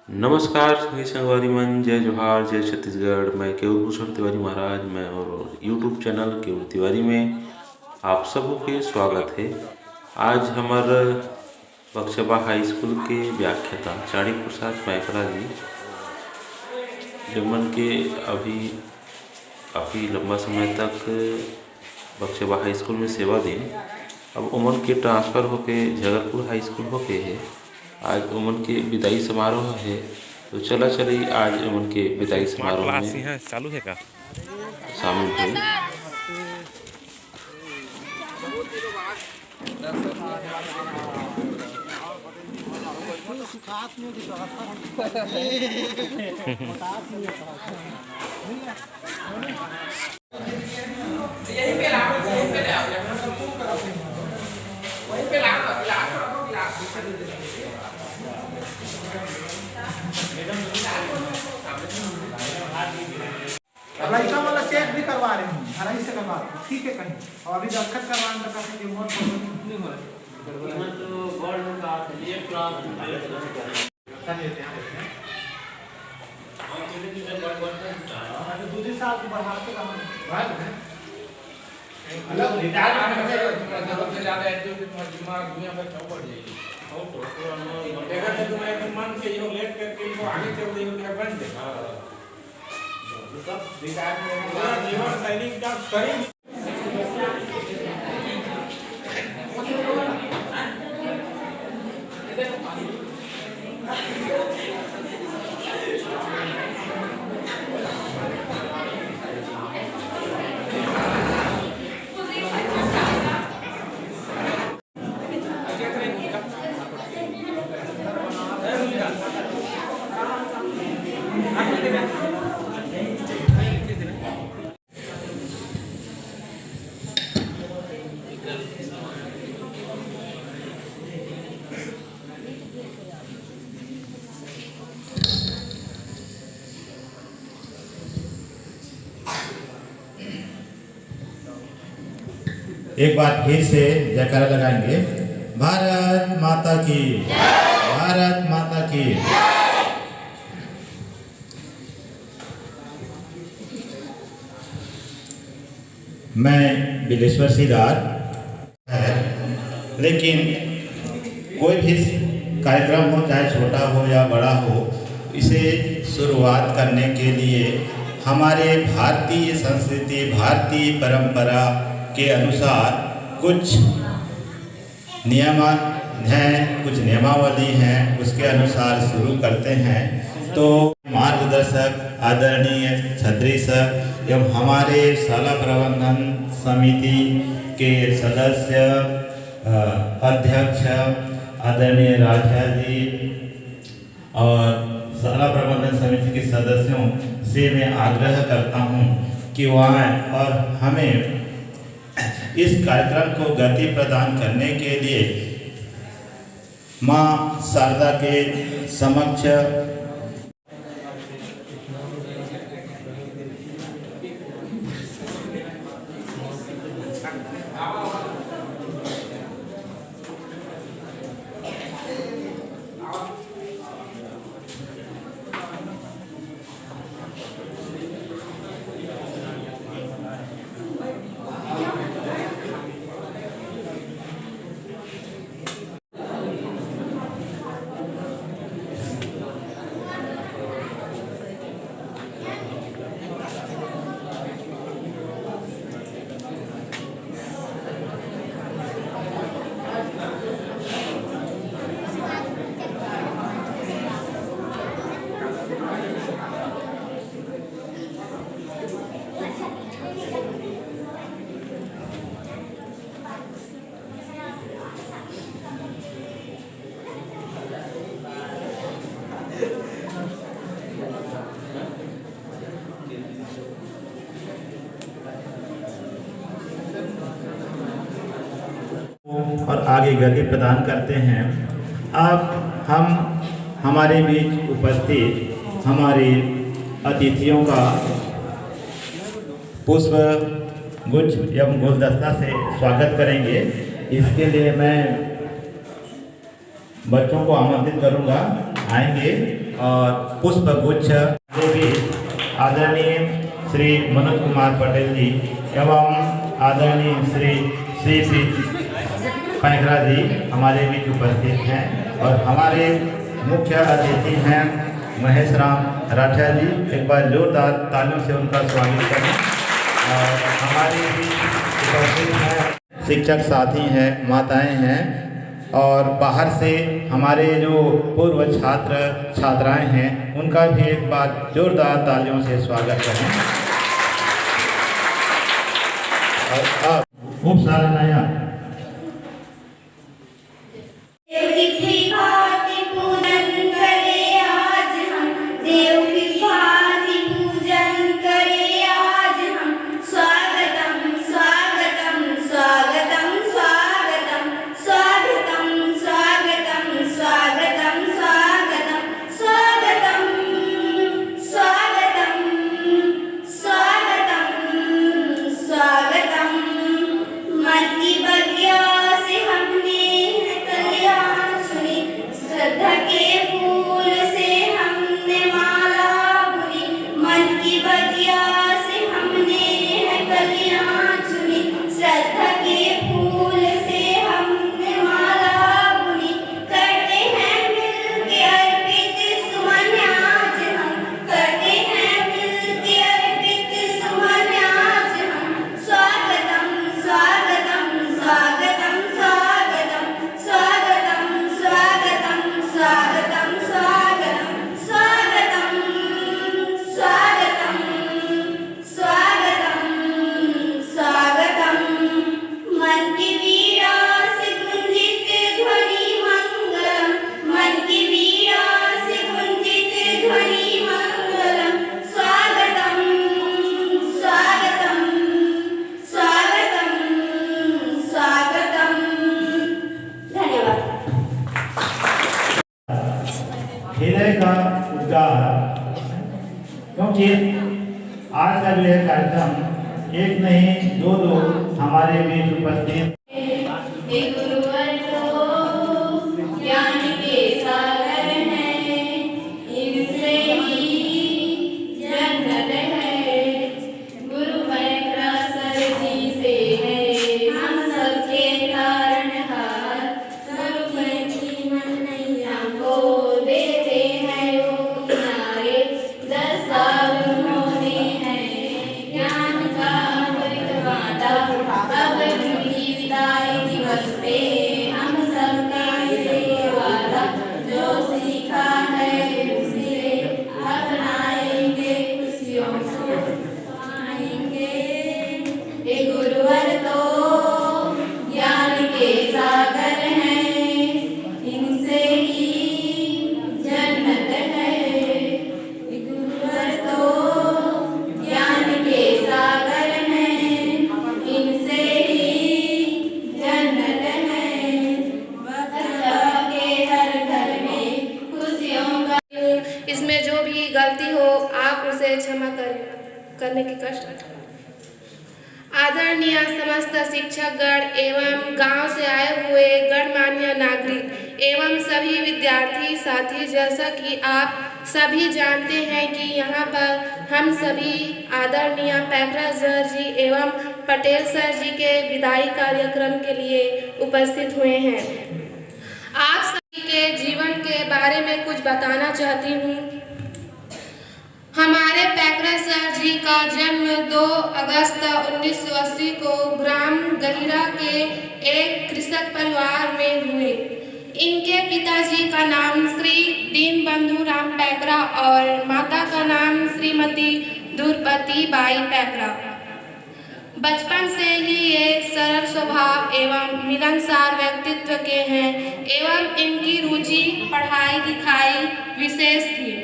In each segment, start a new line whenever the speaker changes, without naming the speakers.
नमस्कार संगी संगवारी मन, जय जोहार, जय छत्तीसगढ़। मैं केवल भूषण तिवारी महाराज, मैं और यूट्यूब चैनल केवल तिवारी में आप सबों के स्वागत है। आज हमार बक्सबा हाई स्कूल के व्याख्याता चाणी प्रसाद मैकरा जी, जमन के अभी काफ़ी लंबा समय तक बक्सबा हाई स्कूल में सेवा दें। अब उमन के ट्रांसफ़र होके जगतपुर हाई स्कूल होके है। आज उमन के विदाई समारोह है, तो चला चली आज उमन के विदाई समारोह में
चालू है का
शामिल हुई।
लड़का वाला चेक भी करवा रहे हूँ, हराई से करवा रहे हूँ, ठीक है कहीं। और अभी दस्तखत करवाने का कहते हैं बहुत नहीं हो रहा है। दूसरे साल को बढ़ाते अलग रिटायरमेंट ज़्यादा दिमाग दुनिया में क्यों बढ़ जाएगी। अगर तुम्हारे मन के यो लेट करके इनको आगे चल रही हो बन जाए सब रिटायरमेंट जीवन शैली का शरीर
एक बार फिर से जयकारा लगाएंगे। भारत माता की, भारत माता की। मैं बिलेश्वर सिदार है, लेकिन कोई भी कार्यक्रम हो, चाहे छोटा हो या बड़ा हो, इसे शुरुआत करने के लिए हमारे भारतीय संस्कृति, भारतीय परंपरा के अनुसार कुछ नियम हैं, कुछ नियमावली हैं, उसके अनुसार शुरू करते हैं। तो मार्गदर्शक आदरणीय छत्री सर एवं हमारे शाला प्रबंधन समिति के सदस्य अध्यक्ष आदरणीय राजा जी और शाला प्रबंधन समिति के सदस्यों से मैं आग्रह करता हूं कि वह और हमें इस कार्यक्रम को गति प्रदान करने के लिए मां शारदा के समक्ष और आगे गति प्रदान करते हैं। अब हम हमारे बीच उपस्थित हमारे अतिथियों का पुष्प गुच्छ एवं गुलदस्ता से स्वागत करेंगे। इसके लिए मैं बच्चों को आमंत्रित करूंगा। आएंगे और पुष्प गुच्छ देवी आदरणीय श्री मनोज कुमार पटेल जी एवं आदरणीय श्री श्री पैकरा जी हमारे बीच उपस्थित हैं और हमारे मुख्य अतिथि हैं महेश राम राठिया जी। एक बार जोरदार तालियों से उनका स्वागत करें। और हमारे बीच उपस्थित हैं शिक्षक साथी हैं, माताएं हैं और बाहर से हमारे जो पूर्व छात्र छात्राएं हैं उनका भी एक बार जोरदार तालियों से स्वागत करें। और अब खूब सारा नया हृदय का उद्गार, क्योंकि आज का जो है कार्यक्रम एक नहीं दो हमारे बीच उपस्थित
गलती हो आप उसे क्षमा करने की कष्ट। आदरणीय समस्त शिक्षकगण एवं गांव से आए हुए गणमान्य नागरिक एवं सभी विद्यार्थी साथी, जैसा कि आप सभी जानते हैं कि यहाँ पर हम सभी आदरणीय पैकरा सर जी एवं पटेल सर जी के विदाई कार्यक्रम के लिए उपस्थित हुए हैं। आप सभी के जीवन के बारे में कुछ बताना चाहती हूँ। हमारे पैकरा सर जी का जन्म 2 अगस्त 1980 को ग्राम गहिरा के एक कृषक परिवार में हुए। इनके पिताजी का नाम श्री दीनबंधु राम पैकरा और माता का नाम श्रीमती द्रुपदी बाई पैकरा। बचपन से ही ये सरल स्वभाव एवं मिलनसार व्यक्तित्व के हैं एवं इनकी रुचि पढ़ाई लिखाई विशेष थी।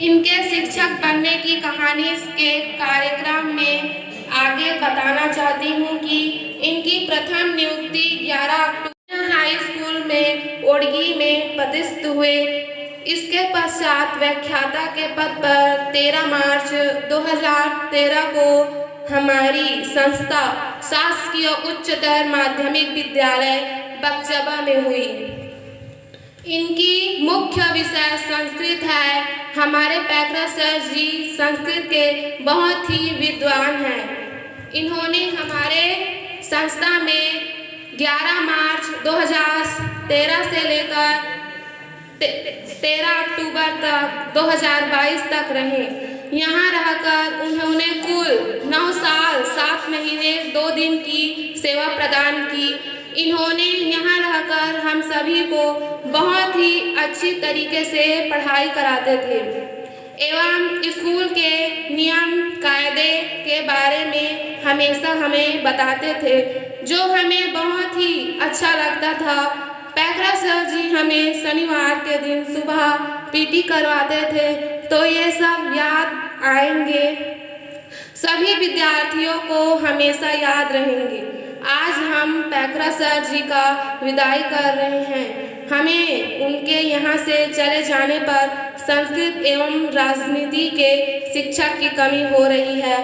इनके शिक्षक बनने की कहानी के कार्यक्रम में आगे बताना चाहती हूँ कि इनकी प्रथम नियुक्ति 11 अक्टूबर हाई स्कूल में ओडगी में पदस्थ हुए। इसके पश्चात व्याख्याता के पद पर 13 मार्च 2013 को हमारी संस्था शासकीय उच्चतर माध्यमिक विद्यालय बकचबा में हुई। इनकी मुख्य विषय संस्कृत है। हमारे पैकरा सर जी संस्कृत के बहुत ही विद्वान हैं। इन्होंने हमारे संस्था में 11 मार्च 2013 से लेकर 13 अक्टूबर तक 2022 तक रहे। यहाँ रहकर उन्होंने कुल 9 साल 7 महीने 2 दिन की सेवा प्रदान की। इन्होंने यहाँ रहकर हम सभी को बहुत ही अच्छी तरीके से पढ़ाई कराते थे एवं स्कूल के नियम कायदे के बारे में हमेशा हमें बताते थे, जो हमें बहुत ही अच्छा लगता था। पैकरा सर जी हमें शनिवार के दिन सुबह पीटी करवाते थे, तो ये सब याद आएंगे, सभी विद्यार्थियों को हमेशा याद रहेंगे। आज हम पैकरा सर जी का विदाई कर रहे हैं। हमें उनके यहाँ से चले जाने पर संस्कृत एवं राजनीति के शिक्षक की कमी हो रही है।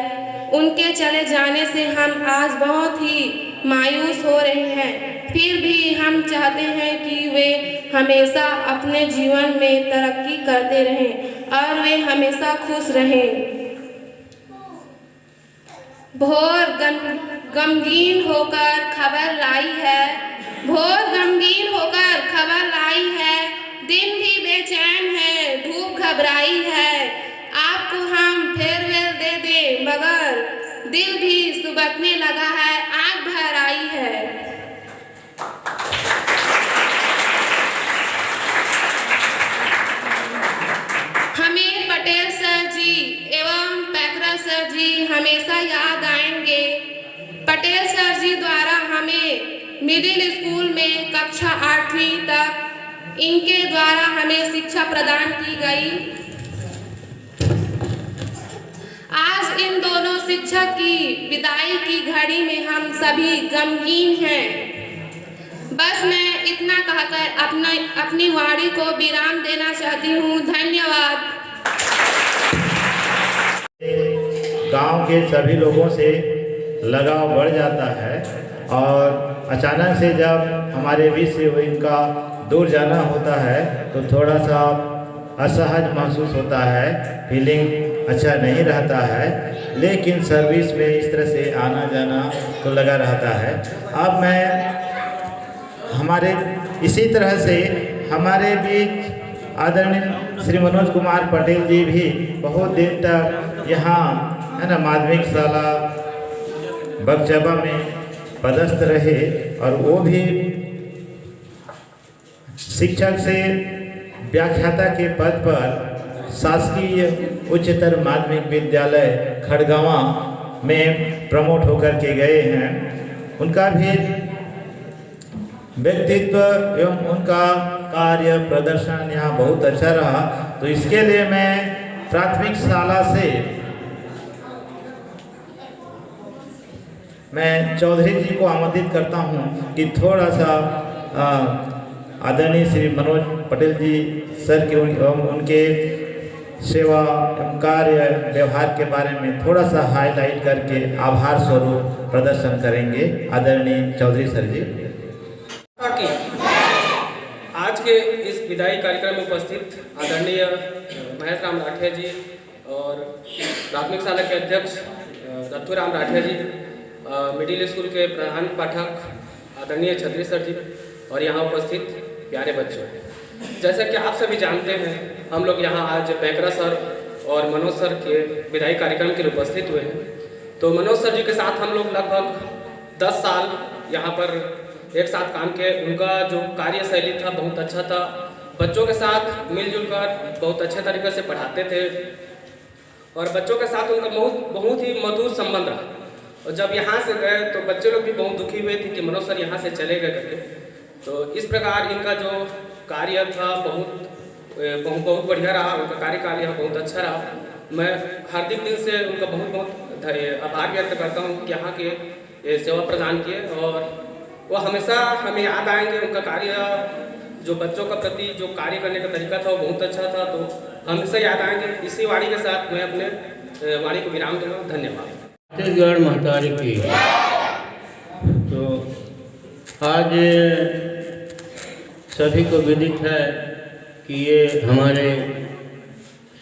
उनके चले जाने से हम आज बहुत ही मायूस हो रहे हैं। फिर भी हम चाहते हैं कि वे हमेशा अपने जीवन में तरक्की करते रहें और वे हमेशा खुश रहें। भोर गमगीन होकर खबर लाई है, भोर गमगीन होकर खबर लाई है, दिन भी बेचैन है, धूप घबराई है। आपको हम फेयरवेल दे दे मगर दिल भी सुबकने लगा है, आँख भर आई है। हमें पटेल सर जी एवं पैकरा सर जी हमेशा याद आएंगे। पटेल सर जी द्वारा हमें मिडिल स्कूल में कक्षा 8वीं तक इनके द्वारा हमें शिक्षा प्रदान की गई। आज इन दोनों शिक्षक की विदाई की घड़ी में हम सभी गमगीन हैं। बस मैं इतना कहकर अपनी वाणी को विराम देना चाहती हूँ। धन्यवाद।
गांव के सभी लोगों से लगाव बढ़ जाता है और अचानक से जब हमारे बीच से इनका दूर जाना होता है तो थोड़ा सा असहज महसूस होता है, फीलिंग अच्छा नहीं रहता है, लेकिन सर्विस में इस तरह से आना जाना तो लगा रहता है। अब मैं हमारे इसी तरह से हमारे बीच आदरणीय श्री मनोज कुमार पटेल जी भी बहुत देर तक यहाँ है ना माध्यमिक शाला बगचबा में पदस्थ रहे और वो भी शिक्षक से व्याख्याता के पद पर शासकीय उच्चतर माध्यमिक विद्यालय खड़गवां में प्रमोट होकर के गए हैं। उनका भी व्यक्तित्व एवं उनका कार्य प्रदर्शन यहाँ बहुत अच्छा रहा। तो इसके लिए मैं प्राथमिक शाला से मैं चौधरी जी को आमंत्रित करता हूँ कि थोड़ा सा आदरणीय श्री मनोज पटेल जी सर के उनके सेवा एवं कार्य व्यवहार के बारे में थोड़ा सा हाईलाइट करके आभार स्वरूप प्रदर्शन करेंगे। आदरणीय चौधरी सर जी।
आज के इस विदाई कार्यक्रम में उपस्थित आदरणीय महेश राम राठिया जी और प्राथमिक शाला के अध्यक्ष दत्तू राम राठिया जी, मिडिल स्कूल के प्रधान पाठक आदरणीय छत्री सर जी और यहाँ उपस्थित प्यारे बच्चों, जैसा कि आप सभी जानते हैं हम लोग यहाँ आज पैकरा सर और मनोज सर के विदाई कार्यक्रम के लिए उपस्थित हुए हैं। तो मनोज सर जी के साथ हम लोग लगभग 10 साल यहाँ पर एक साथ काम किए। उनका जो कार्य शैली था बहुत अच्छा था, बच्चों के साथ मिलजुल कर बहुत अच्छे तरीके से पढ़ाते थे और बच्चों के साथ उनका बहुत ही मधुर संबंध रहा। और जब यहाँ से गए तो बच्चे लोग भी बहुत दुखी हुए थे कि मनोज सर यहाँ से चले गए करके। तो इस प्रकार इनका जो कार्य था बहुत बढ़िया रहा, उनका कार्यकाल यहाँ बहुत अच्छा रहा। मैं हार्दिक दिल से उनका बहुत आभार व्यक्त करता हूँ कि यहाँ के सेवा प्रदान किए और वो हमेशा हमें याद आएंगे। उनका कार्य जो बच्चों का प्रति जो कार्य करने का तरीका था वो बहुत अच्छा था, तो हमेशा याद आएंगे। इसी वाणी के साथ मैं अपने वाणी को विराम दूंगा। धन्यवाद।
छत्तीसगढ़ महतारी की तो आज सभी को विदित है कि ये हमारे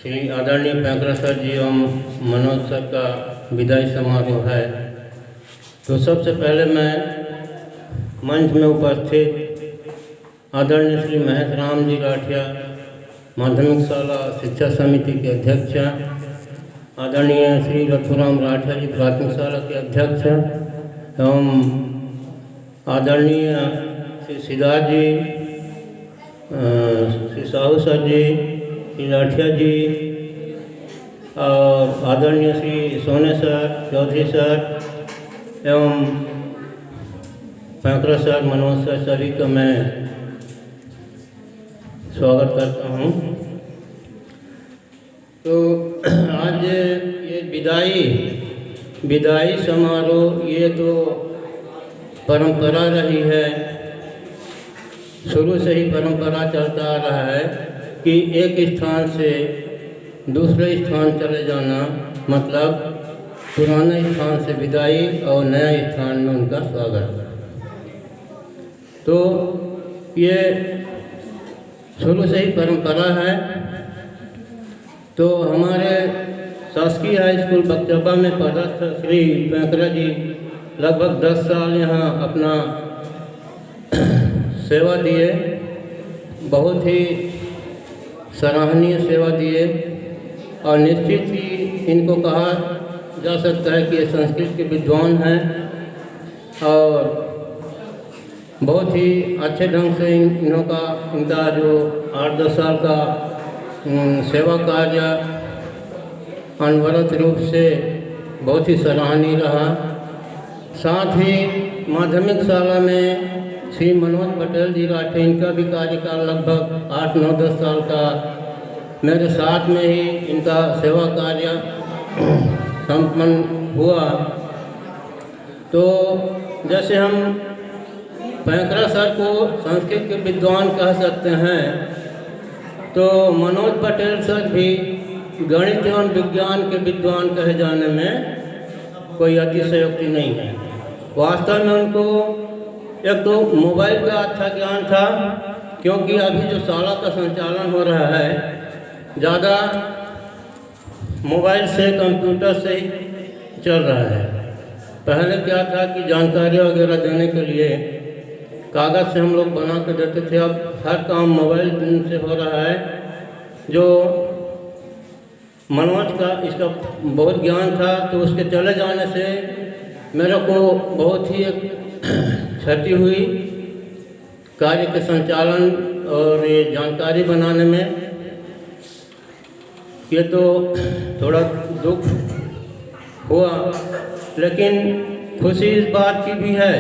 श्री आदरणीय पैंकरा सर जी एवं मनोज सर का विदाई समारोह है। तो सबसे पहले मैं मंच में उपस्थित आदरणीय श्री महेश राम जी राठिया, माध्यमिक शाला शिक्षा समिति के अध्यक्ष, आदरणीय श्री रथुराम राठिया जी प्राथमिक शाला के अध्यक्ष एवं आदरणीय श्री सिद्धार्थ जी, श्री साहू सर जी, श्री राठिया जी और आदरणीय श्री सोने सर, चौधरी सर एवं पैंकरा सर, मनोज सर, सभी का मैं स्वागत करता हूँ। तो आज ये विदाई समारोह ये तो परंपरा रही है, शुरू से ही परंपरा चलता आ रहा है कि एक स्थान से दूसरे स्थान चले जाना, मतलब पुराने स्थान से विदाई और नए स्थान में उनका स्वागत। तो ये शुरू से ही परंपरा है। तो हमारे शासकीय हाई स्कूल बक्चबा में पदस्थ श्री पैंकरा जी लगभग 10 साल यहाँ अपना सेवा दिए, बहुत ही सराहनीय सेवा दिए और निश्चित ही इनको कहा जा सकता है कि ये संस्कृत के विद्वान हैं और बहुत ही अच्छे ढंग से इनका जो 8-10 साल का सेवा कार्य अनवरत रूप से बहुत ही सराहनीय रहा। साथ ही माध्यमिक शाला में श्री मनोज पटेल जी राठे, इनका भी कार्यकाल लगभग 8-9-10 साल का मेरे साथ में ही इनका सेवा कार्य संपन्न हुआ। तो जैसे हम पैंकरा सर को संस्कृत के विद्वान कह सकते हैं, तो मनोज पटेल सर भी गणित एवं विज्ञान के विद्वान कहे जाने में कोई अतिशयोक्ति नहीं है। वास्तव में उनको एक तो मोबाइल का अच्छा ज्ञान था, क्योंकि अभी जो शाला का संचालन हो रहा है ज़्यादा मोबाइल से, कंप्यूटर से ही चल रहा है। पहले क्या था कि जानकारी वगैरह देने के लिए कागज़ से हम लोग बना के देते थे, अब हर काम मोबाइल से हो रहा है। जो मनोज का इसका बहुत ज्ञान था, तो उसके चले जाने से मेरे को बहुत ही एक क्षति हुई कार्य के संचालन और ये जानकारी बनाने में। ये तो थोड़ा दुख हुआ, लेकिन खुशी इस बात की भी है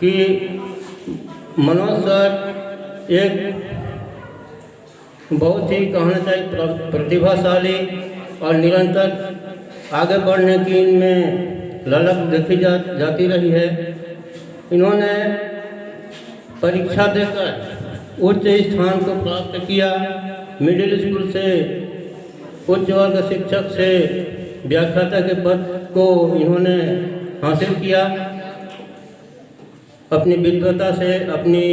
कि मनोज सर एक बहुत ही कहना चाहिए प्रतिभाशाली और निरंतर आगे बढ़ने की इनमें ललक देखी जाती रही है। इन्होंने परीक्षा देकर उच्च स्थान को प्राप्त किया। मिडिल स्कूल से उच्च वर्ग शिक्षक से व्याख्याता के पद को इन्होंने हासिल किया। अपनी विद्वता से, अपनी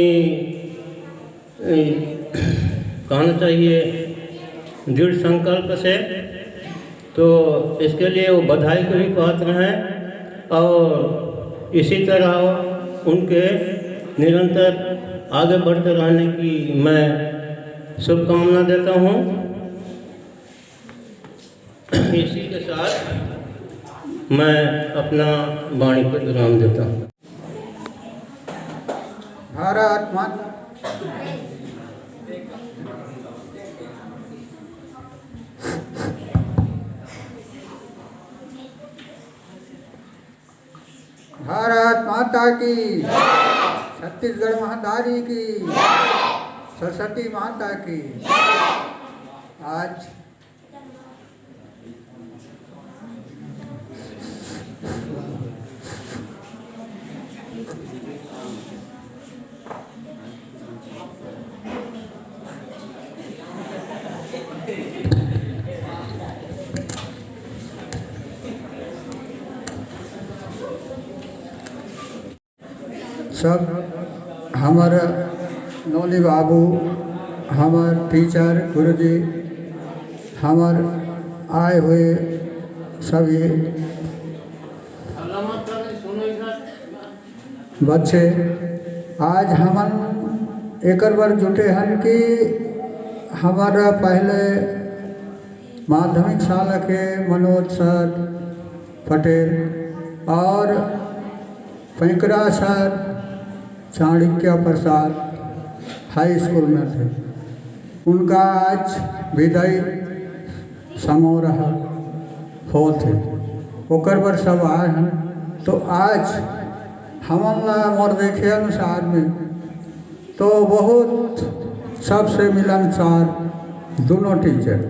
कहना चाहिए दृढ़ संकल्प से, तो इसके लिए वो बधाई के भी पात्र हैं और इसी तरह उनके निरंतर आगे बढ़ते रहने की मैं शुभकामना देता हूँ। इसी के साथ मैं अपना वाणी को विराम देता हूँ।
भारत माता भारत माता की, छत्तीसगढ़ महादारी की, सरस्वती माता की। आज सब हमारा नौली बाबू, हमार टीचर गुरुजी, हमार आए हुए सभी बच्चे, आज हमन एक बार जुटे हन कि हमारा पहले माध्यमिक शाला के मनोज सर पटेल और पैंकरा सर चाणक्य प्रसाद हाई स्कूल में थे, उनका आज विदाई समारोह होते ओकर पर सब आए हैं। तो आज हमला मोर देखे अनुसार में तो बहुत सबसे मिलनसार दोनों टीचर,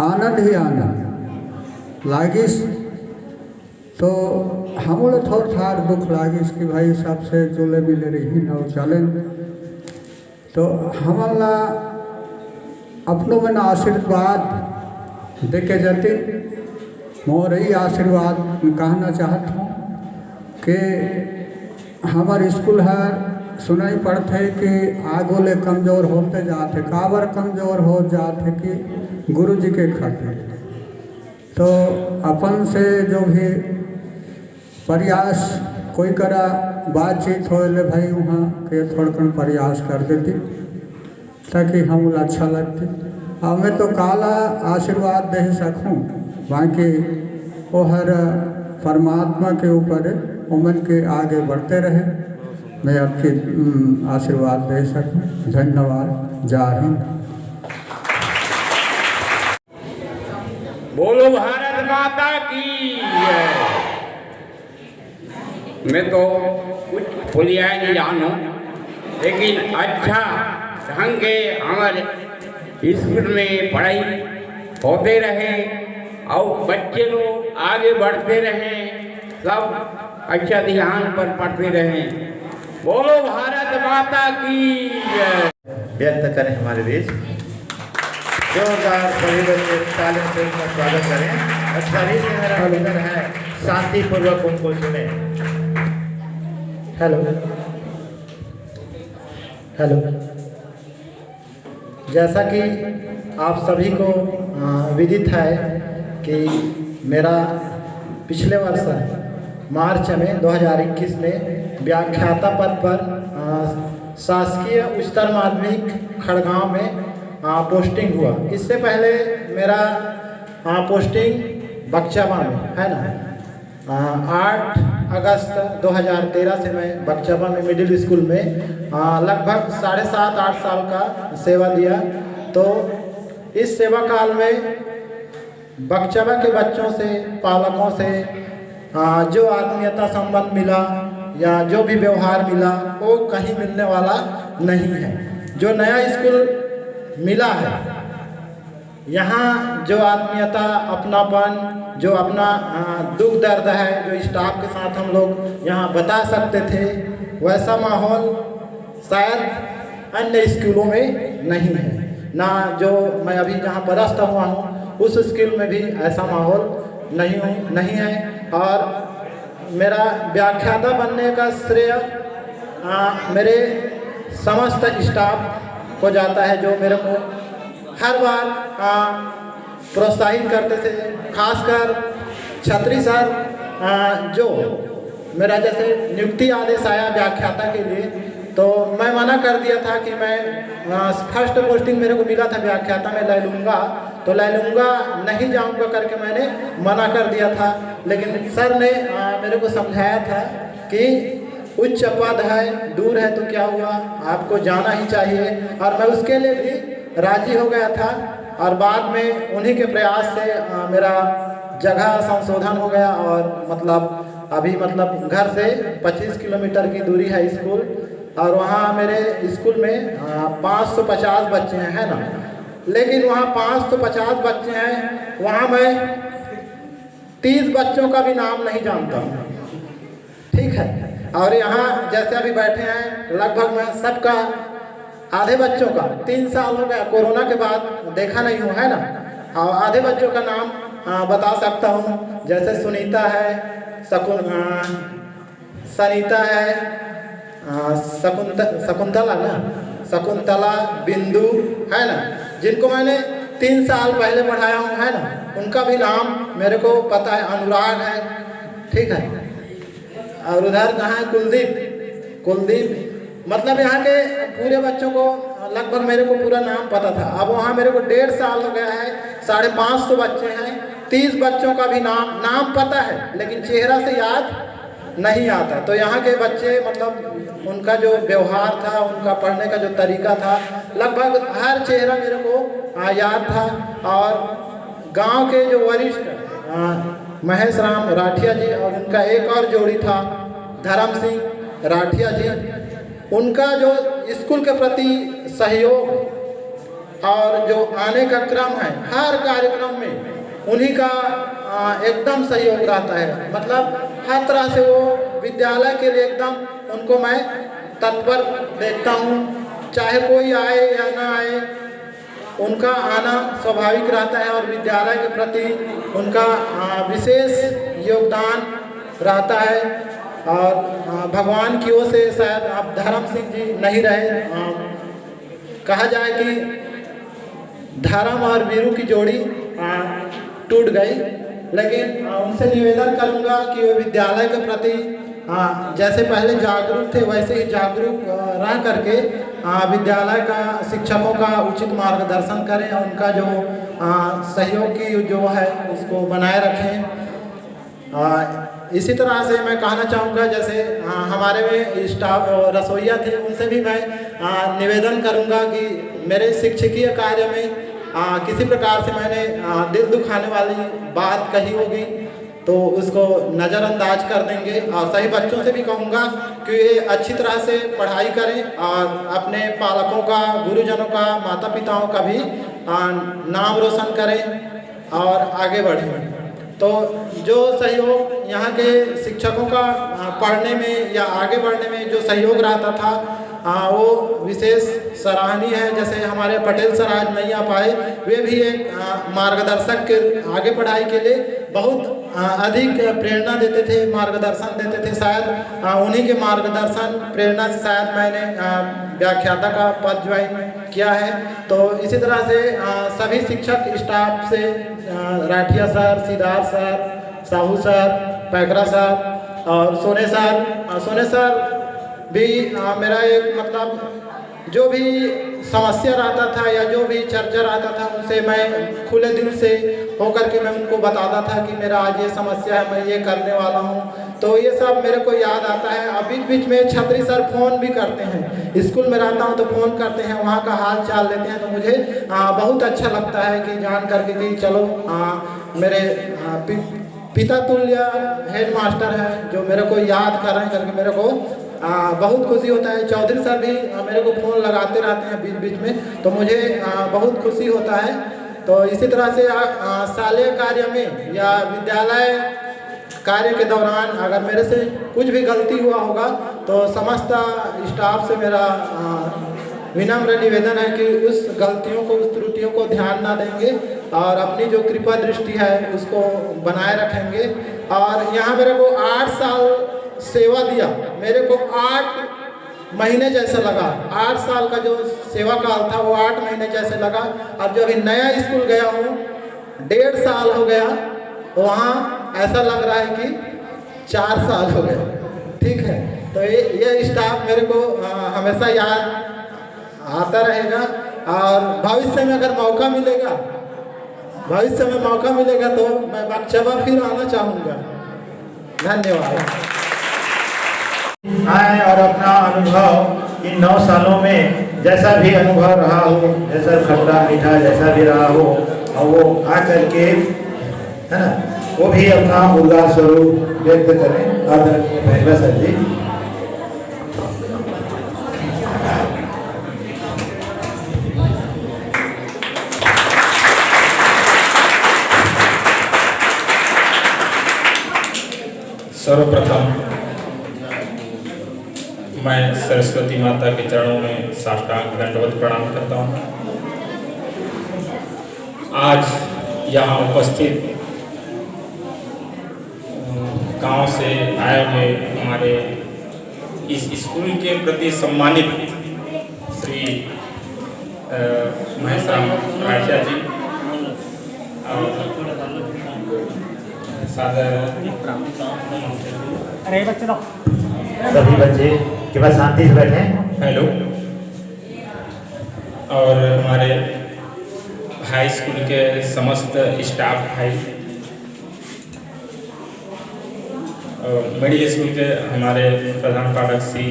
आनंद ही आनंद लागिस। तो हम लोग थोड़ा थार दुख लागिस कि भाई सबसे जुले मिले रही न चलें। तो हमला अपनों में आशीर्वाद देके जाते, मोर ही आशीर्वाद कहना चाहता हूँ कि हमारे स्कूल है सुनाई पड़ते कि आगोले कमज़ोर होते जाते, काबर कमज़ोर हो जाते कि गुरु जी के खातिर। तो अपन से जो भी प्रयास कोई करा बातचीत हो ले भाई वहाँ के थोड़कन प्रयास कर देती ताकि हम अच्छा लगते। हमें तो काला आशीर्वाद दे सकूँ, बाकी वो हर परमात्मा के ऊपर उमन के आगे बढ़ते रहे, मैं आपके आशीर्वाद दे सकूं। धन्यवाद। जय हिंद।
बोलो भारत माता की जय। मैं तो कुछ फुलिया नहीं जानू, लेकिन अच्छा ढंग के हमारे स्कूल में पढ़ाई होते रहे और बच्चे लोग आगे बढ़ते रहें, सब अच्छा ध्यान पर पढ़ते रहें। बोलो भारत माता की जय।
व्यक्त करें हमारे बीच जोरदार सभी बच्चे तालियों से उनका स्वागत करें और सभी से मेरा निवेदन है शांतिपूर्वक उनको सुने।
हेलो हेलो, जैसा कि आप सभी को विदित है कि मेरा पिछले वर्ष मार्च में 2021 में व्याख्याता पद पर शासकीय उच्चतर माध्यमिक खड़गांव में पोस्टिंग हुआ। इससे पहले मेरा पोस्टिंग बक्चावा में है ना, 8 अगस्त 2013 से मैं बक्चावा में मिडिल स्कूल में लगभग 7.5-8 साल का सेवा दिया। तो इस सेवा काल में बक्चावा के बच्चों से, पालकों से जो आत्मीयता संबंध मिला या जो भी व्यवहार मिला वो कहीं मिलने वाला नहीं है। जो नया स्कूल मिला है यहाँ जो आत्मीयता, अपनापन, जो अपना दुख दर्द है जो स्टाफ के साथ हम लोग यहाँ बता सकते थे, वैसा माहौल शायद अन्य स्कूलों में नहीं है। ना जो मैं अभी जहाँ पदस्थ हुआ हूँ उस स्कूल में भी ऐसा माहौल नहीं है। और मेरा व्याख्याता बनने का श्रेय मेरे समस्त स्टाफ को जाता है, जो मेरे को हर बार प्रोत्साहित करते थे। खासकर छत्री सर, जो मेरा जैसे नियुक्ति आदेश आया व्याख्याता के लिए तो मैं मना कर दिया था कि मैं फर्स्ट पोस्टिंग मेरे को मिला था व्याख्याता में ले लूँगा, तो ले लूँगा, नहीं जाऊँगा करके मैंने मना कर दिया था। लेकिन सर ने मेरे को समझाया था कि उच्च पद है, दूर है तो क्या हुआ, आपको जाना ही चाहिए। और मैं उसके लिए भी राजी हो गया था। और बाद में उन्हीं के प्रयास से मेरा जगह संशोधन हो गया और मतलब अभी मतलब घर से 25 किलोमीटर की दूरी है स्कूल, और वहाँ मेरे स्कूल में 550 बच्चे हैं, है ना। लेकिन वहाँ 550 बच्चे हैं, वहाँ मैं 30 बच्चों का भी नाम नहीं जानता हूँ, ठीक है। और यहाँ जैसे अभी बैठे हैं लगभग मैं सबका, आधे बच्चों का 3 साल हो गया कोरोना के बाद देखा नहीं हूँ, है ना। और आधे बच्चों का नाम बता सकता हूँ, जैसे सुनीता है, सनीता है, शकुंतला ना, शकुंतला, बिंदु है ना, जिनको मैंने 3 साल पहले पढ़ाया हूँ है ना, उनका भी नाम मेरे को पता है। अनुराग है, ठीक है। और उधर कहाँ है कुलदीप, मतलब यहाँ के पूरे बच्चों को लगभग मेरे को पूरा नाम पता था। अब वहाँ मेरे को 1.5 साल हो गया है, 550 बच्चे हैं, 30 बच्चों का भी नाम पता है, लेकिन चेहरा से याद नहीं आता। तो यहाँ के बच्चे मतलब उनका जो व्यवहार था, उनका पढ़ने का जो तरीका था, लगभग हर चेहरा मेरे को याद था। और गांव के जो वरिष्ठ महेश राम राठिया जी और उनका एक और जोड़ी था धर्म सिंह राठिया जी, उनका जो स्कूल के प्रति सहयोग और जो आने का क्रम है, हर कार्यक्रम में उन्हीं का एकदम सहयोग रहता है। मतलब हर तरह से वो विद्यालय के लिए एकदम उनको मैं तत्पर देखता हूँ, चाहे कोई आए या ना आए, उनका आना स्वाभाविक रहता है और विद्यालय के प्रति उनका विशेष योगदान रहता है। और भगवान की ओर से शायद अब धर्म सिंह जी नहीं रहे, कहा जाए कि धर्म और वीरू की जोड़ी टूट गई, लेकिन उनसे निवेदन करूंगा कि वो विद्यालय के प्रति जैसे पहले जागरूक थे वैसे ही जागरूक रह करके विद्यालय का शिक्षकों का उचित मार्गदर्शन करें और उनका जो सहयोग की जो है उसको बनाए रखें। इसी तरह से मैं कहना चाहूँगा, जैसे हमारे में स्टाफ रसोइया थे, उनसे भी मैं निवेदन करूँगा कि मेरे शिक्षकीय कार्य में किसी प्रकार से मैंने दिल दुखाने वाली बात कही होगी तो उसको नज़रअंदाज कर देंगे। और सही बच्चों से भी कहूँगा कि ये अच्छी तरह से पढ़ाई करें और अपने पालकों का, गुरुजनों का, माता पिताओं का भी नाम रोशन करें और आगे बढ़ें। तो जो सहयोग यहाँ के शिक्षकों का पढ़ने में या आगे बढ़ने में जो सहयोग रहता था वो विशेष सराहनीय है। जैसे हमारे पटेल सर आज नहीं आ पाए, वे भी एक मार्गदर्शक के आगे पढ़ाई के लिए बहुत अधिक प्रेरणा देते थे, मार्गदर्शन देते थे। शायद उन्हीं के मार्गदर्शन प्रेरणा से शायद मैंने व्याख्याता का पद ज्वाइन किया है। तो इसी तरह से सभी शिक्षक स्टाफ से Rathia sir, Siddharth sir, Sahu sir, Paikra sir और सोने सर भी मेरा एक मतलब जो भी समस्या रहता था या जो भी चर्चा रहता था उनसे मैं खुले दिल से होकर के मैं उनको बताता था कि मेरा आज ये समस्या है, मैं ये करने वाला हूँ। तो ये सब मेरे को याद आता है। अब बीच बीच में छतरी सर फ़ोन भी करते हैं, स्कूल में रहता हूँ तो फ़ोन करते हैं, वहाँ का हाल चाल लेते हैं। तो मुझे बहुत अच्छा लगता है कि जान करके कि चलो मेरे पिता तुल्य हेड मास्टर हैं जो मेरे को याद कर रहे हैं करके मेरे को बहुत खुशी होता है। चौधरी सर भी मेरे को फ़ोन लगाते रहते हैं बीच बीच में, तो मुझे बहुत खुशी होता है। तो इसी तरह से शालेय कार्य में या विद्यालय कार्य के दौरान अगर मेरे से कुछ भी गलती हुआ होगा तो समस्त स्टाफ से मेरा विनम्र निवेदन है कि उस गलतियों को, उस त्रुटियों को ध्यान ना देंगे और अपनी जो कृपा दृष्टि है उसको बनाए रखेंगे। और यहाँ मेरे को 8 साल सेवा दिया, मेरे को 8 महीने जैसे लगा। 8 साल का जो सेवा काल था वो 8 महीने जैसे लगा। अब जो अभी नया स्कूल गया हूँ 1.5 साल हो गया, वहाँ ऐसा लग रहा है कि 4 साल हो गए। ठीक है, तो ये स्टाफ मेरे को हमेशा याद आता रहेगा। और भविष्य में अगर मौका मिलेगा, तो मैं बक्चवा फिर आना चाहूँगा। धन्यवाद।
आए और अपना अनुभव इन 9 सालों में जैसा भी अनुभव रहा हो, जैसा खट्टा मीठा जैसा भी रहा हो, और वो आ करके है ना, वो भी अपना उद्गार स्वरूप व्यक्त करें। आदरणीय पैकरा सर जी।
सर्वप्रथम मैं सरस्वती माता के चरणों में साष्टांग दंडवत प्रणाम करता हूँ। आज यहाँ उपस्थित गांव से आए हुए हमारे इस स्कूल के प्रति सम्मानित श्री महेश राम राठिया जी और
सभी बच्चे केवल शांति से बैठे।
हेलो। और हमारे हाई स्कूल के समस्त स्टाफ भाई और मिडिल स्कूल के हमारे प्रधान पाठक श्री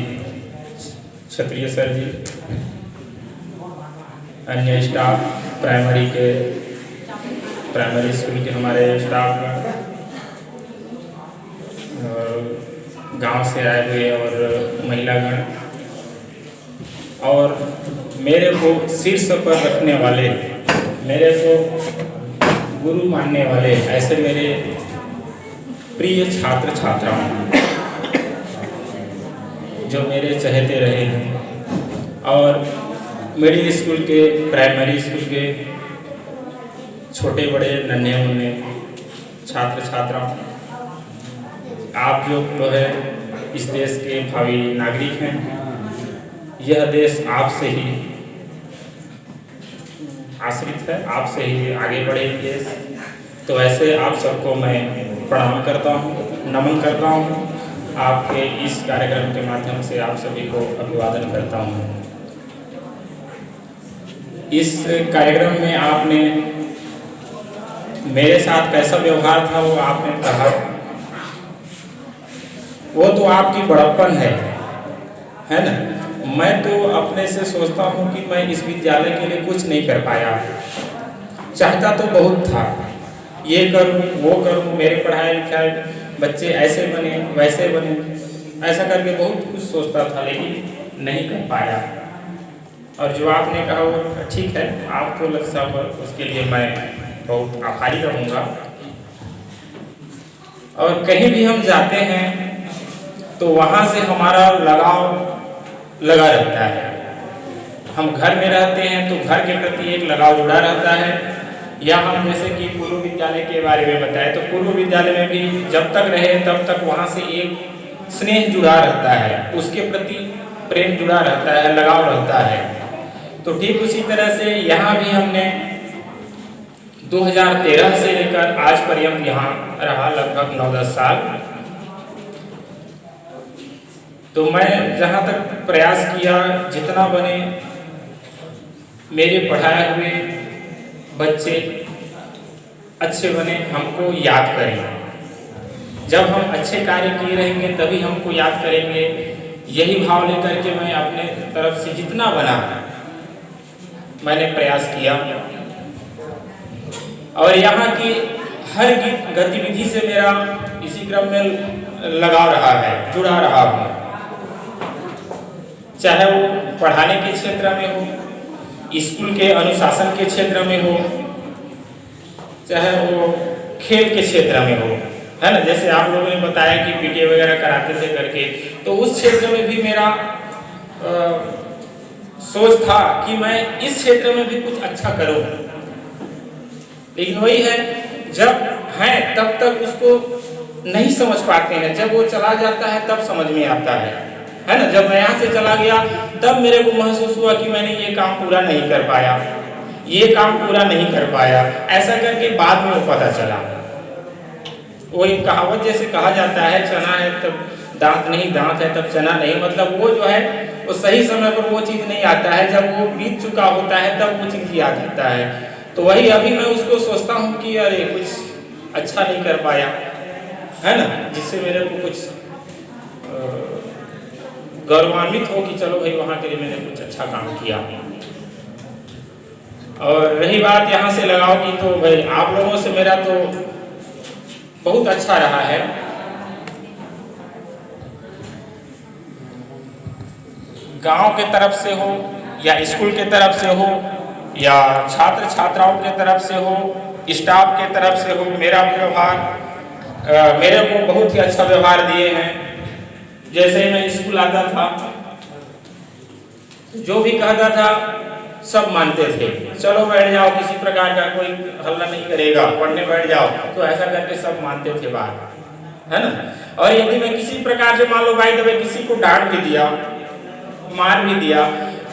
क्षत्रिय सर जी, अन्य स्टाफ प्राइमरी स्कूल के हमारे स्टाफ और गांव से आए हुए और महिलागण और मेरे को शीर्ष पर रखने वाले, मेरे को गुरु मानने वाले ऐसे मेरे प्रिय छात्र छात्राओं जो मेरे चहेते रहे हैं और मिडिल स्कूल के, प्राइमरी स्कूल के छोटे बड़े नन्हे मुन्ने छात्र छात्राओं, आप जो है इस देश के भावी नागरिक हैं। यह देश आपसे ही आश्रित है, आपसे ही आगे बढ़े देश। तो ऐसे आप सबको मैं प्रणाम करता हूँ, नमन करता हूँ। आपके इस कार्यक्रम के माध्यम से आप सभी को अभिवादन करता हूँ। इस कार्यक्रम में आपने मेरे साथ कैसा व्यवहार था वो आपने कहा, वो तो आपकी बड़प्पन है ना। मैं तो अपने से सोचता हूँ कि मैं इस विद्यालय के लिए कुछ नहीं कर पाया, चाहता तो बहुत था, ये करूँ वो करूँ, मेरे पढ़ाई लिखाई बच्चे ऐसे बने वैसे बने, ऐसा करके बहुत कुछ सोचता था लेकिन नहीं कर पाया। और जो आपने कहा वो ठीक है, आप तो लग साहब, उसके लिए मैं बहुत आभारी रहूँगा। और कहीं भी हम जाते हैं तो वहाँ से हमारा लगाव लगा रहता है। हम घर में रहते हैं तो घर के प्रति एक लगाव जुड़ा रहता है। या हम जैसे कि पूर्व विद्यालय के बारे में बताएं तो पूर्व विद्यालय में भी जब तक रहे तब तक वहाँ से एक स्नेह जुड़ा रहता है, उसके प्रति प्रेम जुड़ा रहता है, लगाव रहता है। तो ठीक उसी तरह से यहाँ भी हमने 2013 से लेकर आज पर्यंत यहाँ रहा, लगभग 9-10 साल। तो मैं जहाँ तक प्रयास किया, जितना बने मेरे पढ़ाए हुए बच्चे अच्छे बने, हमको याद करें। जब हम अच्छे कार्य किए रहेंगे तभी हमको याद करेंगे। यही भाव लेकर के मैं अपने तरफ से जितना बना मैंने प्रयास किया। और यहाँ की हर गतिविधि से मेरा इसी क्रम में लगाव रहा है, जुड़ा रहा हूँ। चाहे वो पढ़ाने के क्षेत्र में हो, स्कूल के अनुशासन के क्षेत्र में हो, चाहे वो खेल के क्षेत्र में हो, है ना। जैसे आप लोगों ने बताया कि पीटीए वगैरह कराते थे करके, तो उस क्षेत्र में भी मेरा सोच था कि मैं इस क्षेत्र में भी कुछ अच्छा करूं। लेकिन वही है, जब है तब तक उसको नहीं समझ पाते हैं, जब वो चला जाता है तब समझ में आता है ना। जब मैं यहाँ से चला गया तब मेरे को महसूस हुआ कि मैंने ये काम पूरा नहीं कर पाया, ये काम पूरा नहीं कर पाया। ऐसा करके बाद में वो पता चला। वो एक कहावत जैसे कहा जाता है, चना है तब दांत नहीं, दांत है तब चना नहीं। मतलब वो जो है वो सही समय पर वो चीज़ नहीं आता है, जब वो बीत चुका होता है तब वो चीज़ याद आता है। तो वही अभी मैं उसको सोचता हूँ कि अरे कुछ अच्छा नहीं कर पाया, है ना, जिससे मेरे को कुछ गौरवान्वित हो कि चलो भाई वहाँ के लिए मैंने कुछ अच्छा काम किया। और रही बात यहाँ से लगाव की, तो भाई आप लोगों से मेरा तो बहुत अच्छा रहा है। गांव के तरफ से हो या स्कूल के तरफ से हो या छात्र छात्राओं के तरफ से हो, स्टाफ के तरफ से हो, मेरा व्यवहार मेरे को बहुत ही अच्छा व्यवहार दिए हैं। जैसे ही मैं स्कूल आता था, जो भी कहता था सब मानते थे। चलो बैठ जाओ, किसी प्रकार का कोई हल्ला नहीं करेगा, पढ़ने बैठ जाओ, तो ऐसा करके सब मानते थे बात। है ना। और यदि मैं किसी प्रकार से मान लो भाई दबे किसी को डांट भी दिया, मार भी दिया,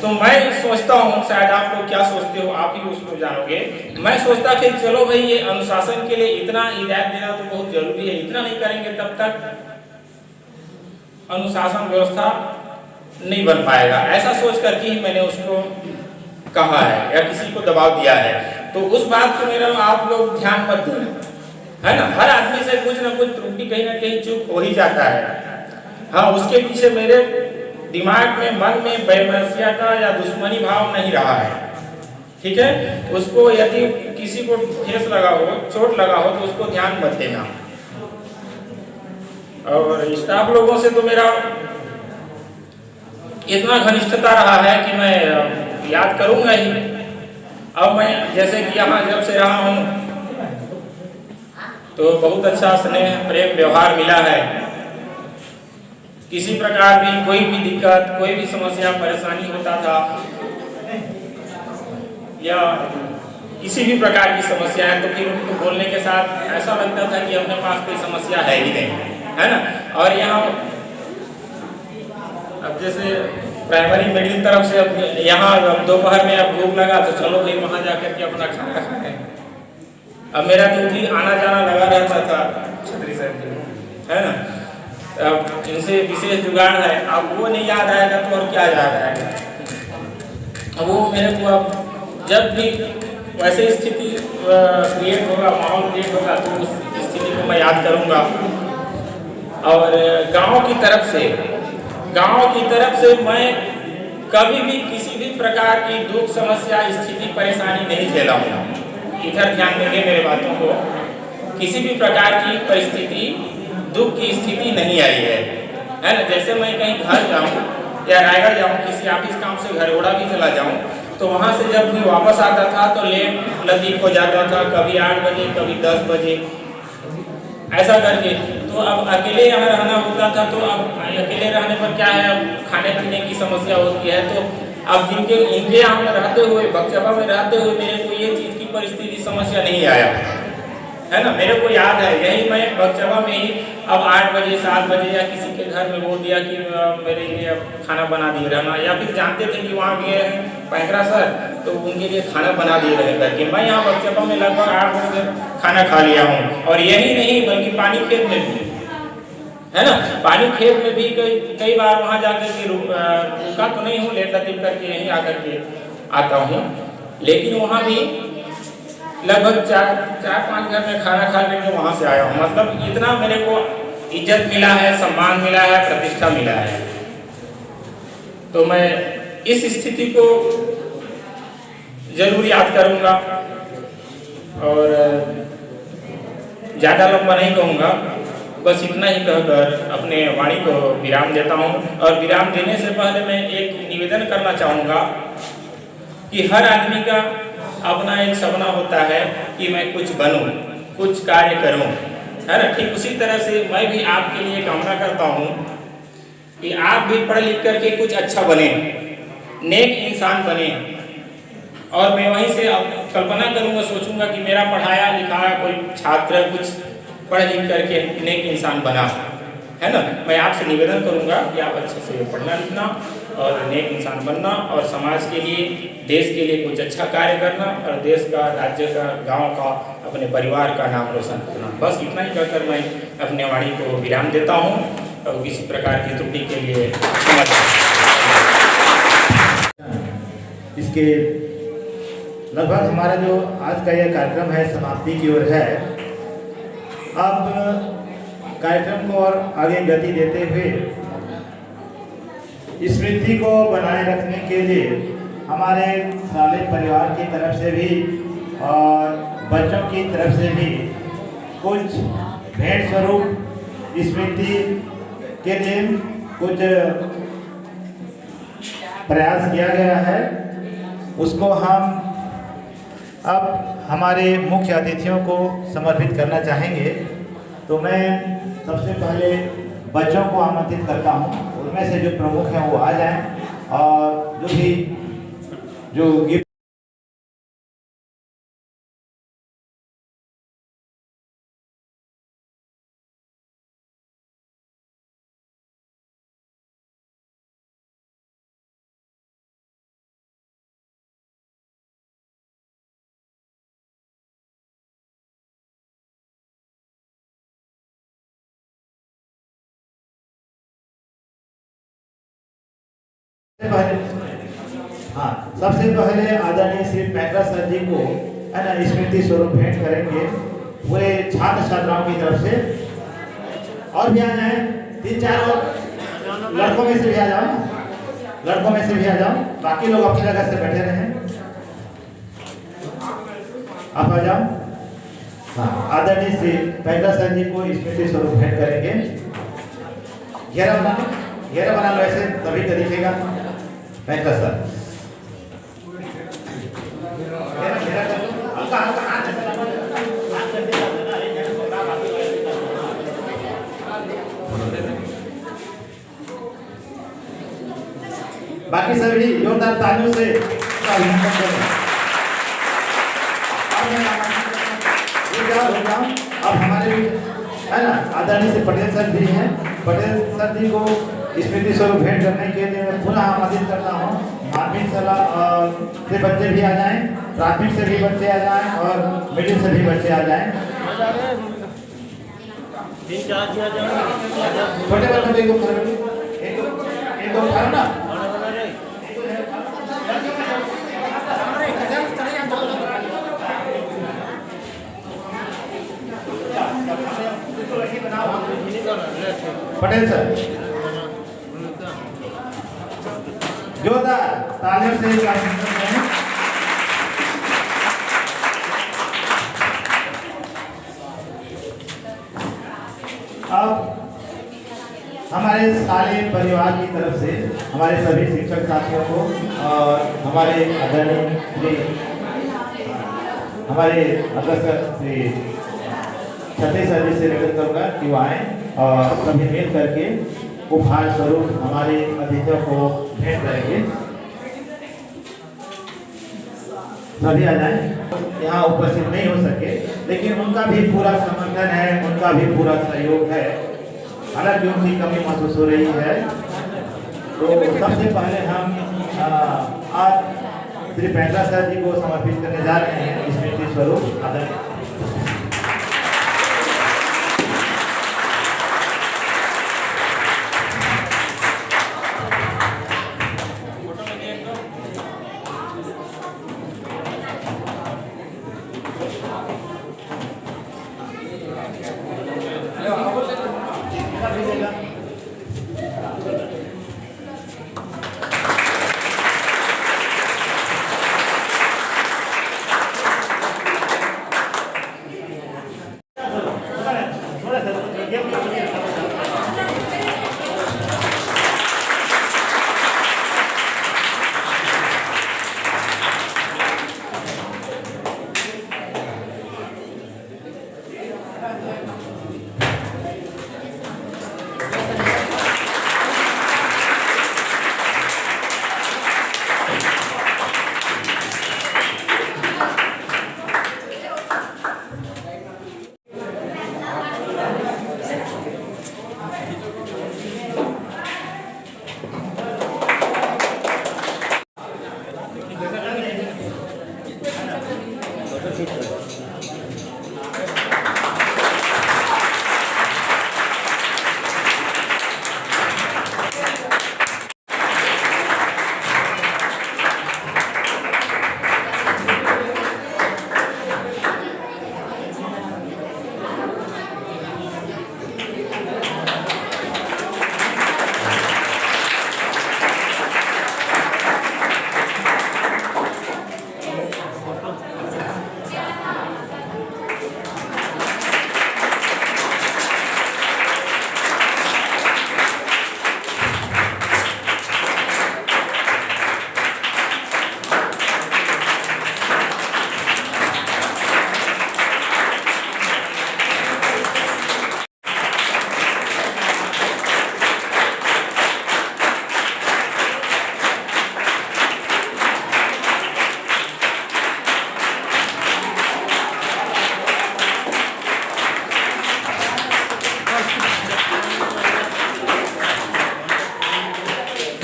तो मैं सोचता हूँ, शायद आप लोग क्या सोचते हो आप ही उसको जानोगे, मैं सोचता कि चलो भाई ये अनुशासन के लिए इतना हिदायत देना तो बहुत जरूरी है, इतना नहीं करेंगे तब तक अनुशासन व्यवस्था नहीं बन पाएगा। ऐसा सोच करके ही मैंने उसको कहा है या किसी को दबाव दिया है। तो उस बात को मेरा आप लोग ध्यान मत देना, है ना। हर आदमी से कुछ ना कुछ त्रुटि कहीं ना कहीं चूक हो ही जाता है। हाँ, उसके पीछे मेरे दिमाग में, मन में वैमनस्या का या दुश्मनी भाव नहीं रहा है, ठीक है। उसको यदि किसी को ठेस लगा हो, चोट लगा हो, तो उसको ध्यान मत देना। और स्टाफ लोगों से तो मेरा इतना घनिष्ठता रहा है कि मैं याद करूंगा ही। अब मैं जैसे कि यहाँ जब से रहा हूँ तो बहुत अच्छा स्नेह प्रेम व्यवहार मिला है। किसी प्रकार भी कोई भी दिक्कत, कोई भी समस्या परेशानी होता था या किसी भी प्रकार की समस्या है, तो फिर उनको बोलने के साथ ऐसा लगता था कि अपने पास कोई समस्या है ही नहीं, है ना। और यहाँ अब जैसे प्राइमरी मिडिल तरफ से अब यहाँ दोपहर में अब भूख लगा तो चलो भाई वहाँ जाकर के अपना खाना खाएं। अब मेरा तो भी आना जाना लगा रहता था छतरी सर जी, है ना। अब इनसे विशेष जुगाड़ है, अब वो नहीं याद आएगा तो और क्या याद आएगा। अब वो मेरे को अब जब भी वैसे स्थिति क्रिएट होगा, माहौल क्रिएट होगा, तो उस स्थिति को मैं याद करूँगा। और गांव की तरफ से मैं कभी भी किसी भी प्रकार की दुख समस्या स्थिति परेशानी नहीं झेला हूँ। इधर ध्यान देंगे मेरे बातों को। किसी भी प्रकार की परिस्थिति, दुख की स्थिति नहीं आई है ना। जैसे मैं कहीं घर जाऊँ या रायगढ़ जाऊँ, किसी ऑफिस काम से घरौड़ा भी चला जाऊँ, तो वहाँ से जब भी वापस आता था तो लेट लतीफ हो जाता था, कभी 8 बजे कभी 10 बजे ऐसा करके। तो अब अकेले यहाँ रहना होता था, तो अब अकेले रहने पर क्या है, अब खाने पीने की समस्या होती है। तो अब इनके यहाँ में रहते हुए, बक्सवा में रहते हुए मेरे को ये चीज़ की परिस्थिति समस्या नहीं आया, है ना। मेरे को याद है, यही मैं बक्सवा में ही अब 8 बजे 7 बजे या किसी के घर में बोल दिया कि मेरे लिए खाना बना दिए रहना, या फिर जानते थे कि वहाँ गए हैं पैंकरा सर तो उनके लिए खाना बना दिए रहे करके। मैं यहाँ बक्सवा में लगभग 8 बजे खाना खा लिया हूँ। और यही नहीं बल्कि पानी खेत में भी, है ना, पानी खेत में भी कई बार वहाँ जाकर के रुका तो नहीं हूँ, लेट लतीफ करके यहीं आकर के आता हूँ। लेकिन वहाँ भी लगभग 4-5 घर में खाना खा करके वहाँ से आया हूँ। मतलब इतना मेरे को इज्जत मिला है, सम्मान मिला है, प्रतिष्ठा मिला है। तो मैं इस स्थिति को जरूर याद करूँगा। और ज़्यादा लंबा नहीं कहूँगा, बस इतना ही कहकर अपने वाणी को विराम देता हूँ। और विराम देने से पहले मैं एक निवेदन करना चाहूँगा कि हर आदमी का अपना एक सपना होता है कि मैं कुछ बनूं, कुछ कार्य करूं, है ना। ठीक उसी तरह से मैं भी आपके लिए कामना करता हूं कि आप भी पढ़ लिख करके कुछ अच्छा बने, नेक इंसान बने। और मैं वहीं से कल्पना करूंगा, सोचूंगा कि मेरा पढ़ाया लिखाया कोई छात्र कुछ पढ़ लिख करके नेक इंसान बना, है ना। मैं आपसे निवेदन करूंगा कि आप अच्छे से पढ़ना लिखना और नेक इंसान बनना और समाज के लिए, देश के लिए कुछ अच्छा कार्य करना और देश का, राज्य का, गांव का, अपने परिवार का नाम रोशन करना। बस इतना ही कहकर मैं अपने वाणी को विराम देता हूं और किसी प्रकार की त्रुटि के लिए क्षमा
इसके लगभग हमारा जो आज का यह कार्यक्रम है समाप्ति की ओर है। अब कार्यक्रम को और आगे गति देते हुए स्मृति को बनाए रखने के लिए हमारे सारे परिवार की तरफ से भी और बच्चों की तरफ से भी कुछ भेंट स्वरूप स्मृति के लिए कुछ प्रयास किया गया है। उसको हम अब हमारे मुख्य अतिथियों को समर्पित करना चाहेंगे। तो मैं सबसे पहले बच्चों को आमंत्रित करता हूँ, उनमें से जो प्रमुख हैं वो आ जाएं और जो गिफ्ट हाँ, सबसे पहले आदरणीय श्री पैंकरा सर जी को है ना स्मृति स्वरूप भेंट करेंगे पूरे छात्र छात्राओं की तरफ से। और भी आ जाए 3-4 और लड़कों में से भी आ जाओ, लड़कों में से भी आ जाओ, बाकी लोग अपनी जगह से बैठे रहें। आप आ जाओ। हाँ, आदरणीय श्री पैंकरा सर जी को स्मृति स्वरूप भेंट करेंगे। घेरा बना लो ऐसे, तभी तो दिखेगा पैंकरा सर। बाकी सभी जोरदार तालियों से अभिनंदन करें। अब हमारे है ना आदरणीय से पटेल सर जी हैं। पटेल सर जी को स्मृति स्वरूप भेंट करने के लिए मैं पुनः आमंत्रित करता हूँ। माध्यमिक से बच्चे भी आ जाएं, प्राथमिक से भी बच्चे आ जाएं और मिडिल से भी बच्चे आ जाएं। छोटे बच्चों को एक दो खड़े ना। पटेल सर जोरदार तालियों से अब हमारे सारे परिवार की तरफ से हमारे सभी शिक्षक साथियों को और हमारे आदरणीय हमारे अग्रसर श्री छत्तीस सर जी से निवेदन करूँगा कि वो आएँ और सभी मिल करके उपहार स्वरूप हमारे अतिथियों को भेंट करेंगे। सभी आ जाएं। यहाँ उपस्थित नहीं हो सके लेकिन उनका भी पूरा समर्थन है, उनका भी पूरा सहयोग है। हालांकि उनकी कमी महसूस हो रही है। तो सबसे पहले हम आज श्री पैंकरा सर जी को समर्पित करने जा रहे हैं स्मृति स्वरूप।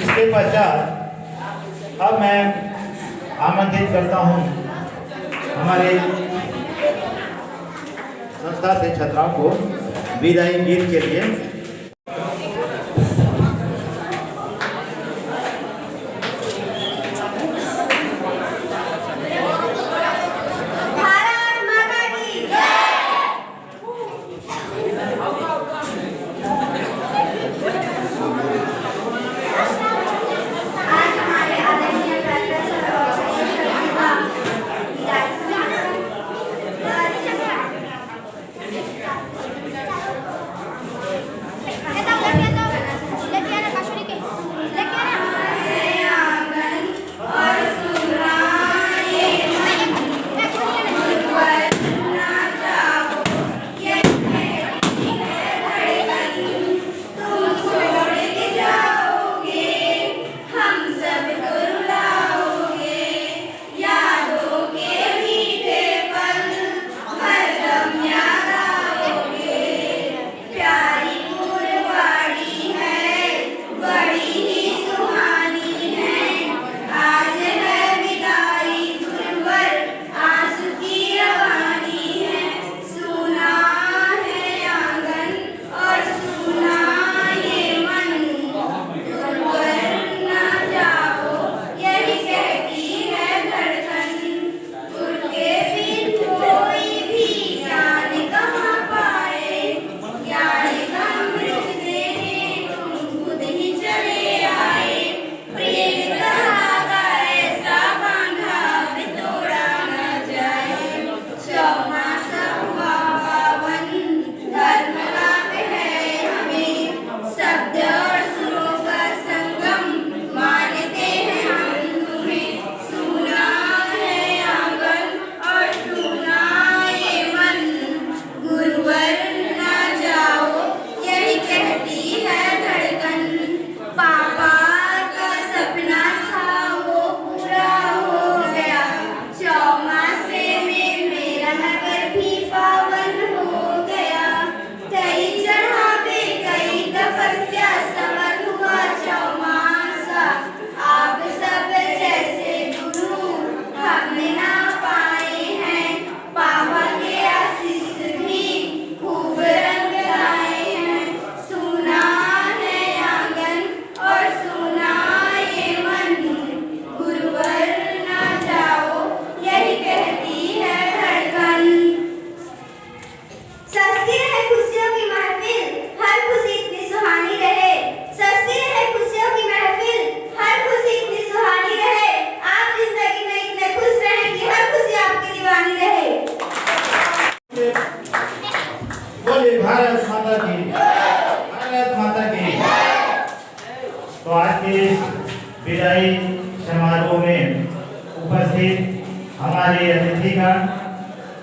इसके पश्चात अब मैं आमंत्रित करता हूं हमारे संस्था से छात्राओं को विदाई गीत के लिए।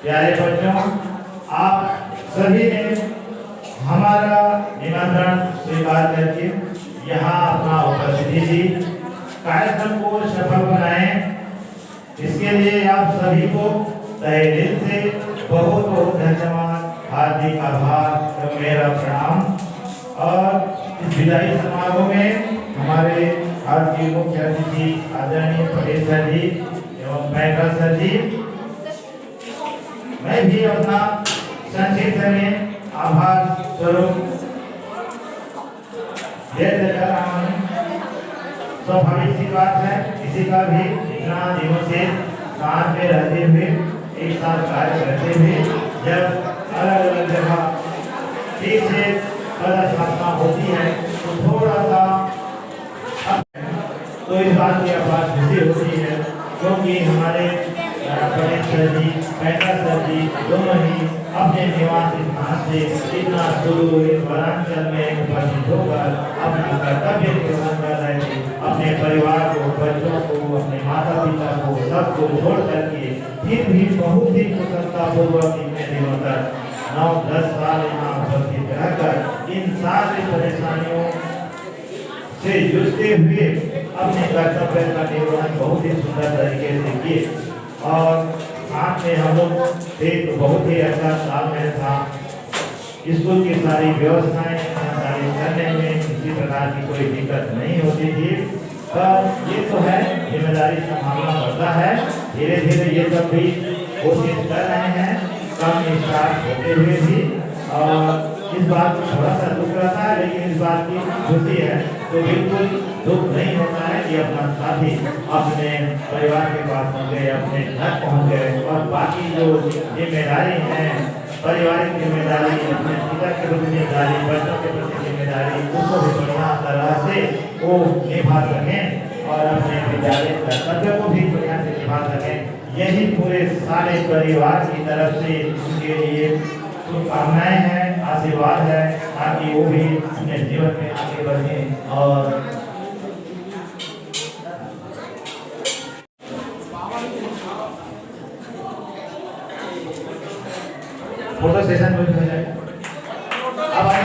प्यारे बच्चों, आप सभी ने हमारा निमंत्रण स्वीकार करके यहाँ अपना उपस्थिति दी। कार्यक्रम को सफल बनाएं, इसके लिए आप सभी को तहे दिल से बहुत बहुत धन्यवाद, हार्दिक आभार और मेरा प्रणाम। और इस विदाई समारोह में हमारे आज के मुख्य अतिथि आदरणीय पटेल सर जी एवं पैंका सर जी, मैं भी अपना संक्षिप्त में आभार स्वरूप व्यक्त कर रहा हूँ। स्वाभाविक सी बात है, किसी का भी इतना दिनों से साथ में रहते हुए एक साथ कार्य करते हुए जब अलग अलग जगह ठीक से पदस्थापना होती है तो थोड़ा सा तो इस बात की आवाज खुशी होती है, क्योंकि हमारे पटेल सर जी, पैंका सर जी दोनों ही अपने निवास स्थान से इतना दूर वनांचल में उपस्थित होकर अपना कर्तव्य निर्वहन कर रहे थे। अपने परिवार को, बच्चों को, अपने माता पिता को, सबको छोड़ करके फिर भी बहुत ही कुशलतापूर्वक इतने दिनों तक 9-10 साल यहाँ उपस्थित रहकर इन सारी परेशानियों से जूझते हुए अपने कर्तव्य का निर्वहन बहुत ही सुंदर तरीके से किए। और साथ में हम लोग एक बहुत ही अच्छा तालमेल था। स्कूल की सारी व्यवस्थाएं सारी करने में किसी प्रकार की कोई दिक्कत नहीं होती थी। पर ये तो है, जिम्मेदारी संभालना पड़ता है। धीरे धीरे ये सब भी कोशिश कर रहे हैं, कम स्टार्ट होते हुए भी। और इस बात को थोड़ा सा दुख रहता है, लेकिन इस बात की खुशी है तो बिल्कुल दुख नहीं होता है कि अपना साथी अपने परिवार के पास पहुँच गए, अपने घर पहुँच गए। और बाकी जो जिम्मेदारी है, पारिवारिक जिम्मेदारी, अपने पिता के प्रति जिम्मेदारी, बच्चों के प्रति जिम्मेदारी, उसको भी बढ़िया तरह से वो निभा सकें और अपने विद्यालय कर्तव्य को भी बढ़िया से निभा सकें। यही पूरे सारे परिवार की तरफ से उनके लिए शुभकामनाएं हैं, आशीर्वाद है, ताकि वो भी अपने जीवन में आगे बढ़ें। और फोटो सेशन में हो जाए। अब आए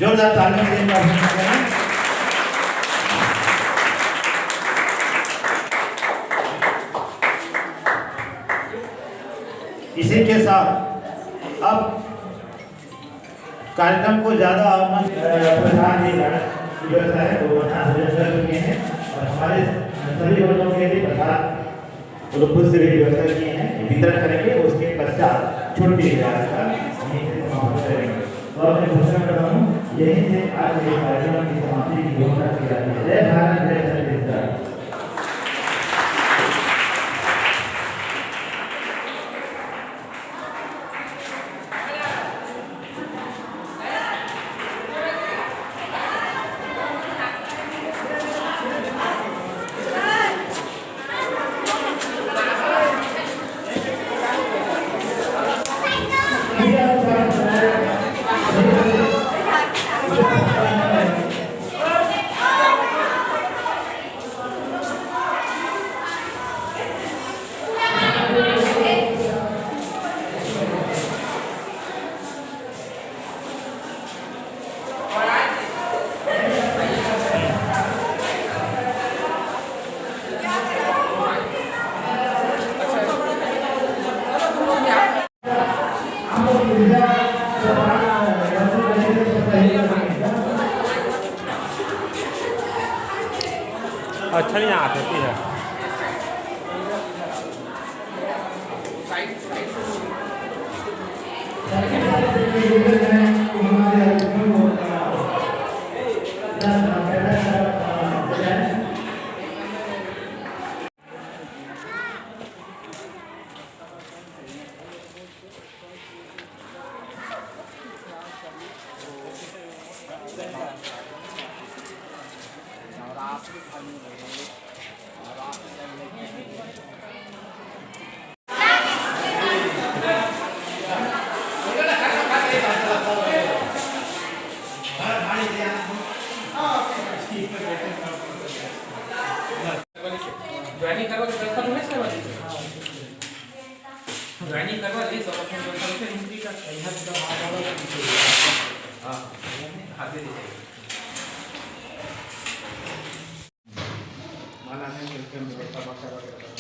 जोरदार तालियों से इनका अभिनंदन करें। इसी के साथ अब कार्यक्रम को ज्यादा प्रधान व्यवस्था है वो कर चुके हैं और हमारे सभी बच्चों के लिए प्रसाद खुद से भी व्यवस्था की है, वितरण करेंगे। उसके पश्चात छुट्टी करेंगे। तो मैं घोषणा कर रहा हूँ, यही से आज के कार्यक्रम की समाप्ति की घोषणा की जाती है। जय भारत, जय छत्तीसगढ़।
अच्छा नहीं आ सकती है।
हाँ,
ज्वाइनिंग करवा के व्यवस्था नहीं करवा दी ज्वाइनिंग करवा दी सब अपन व्यवस्था से हिंदी का यहाँ तो हां हाथ दे दीजिए माना नहीं व्यवस्था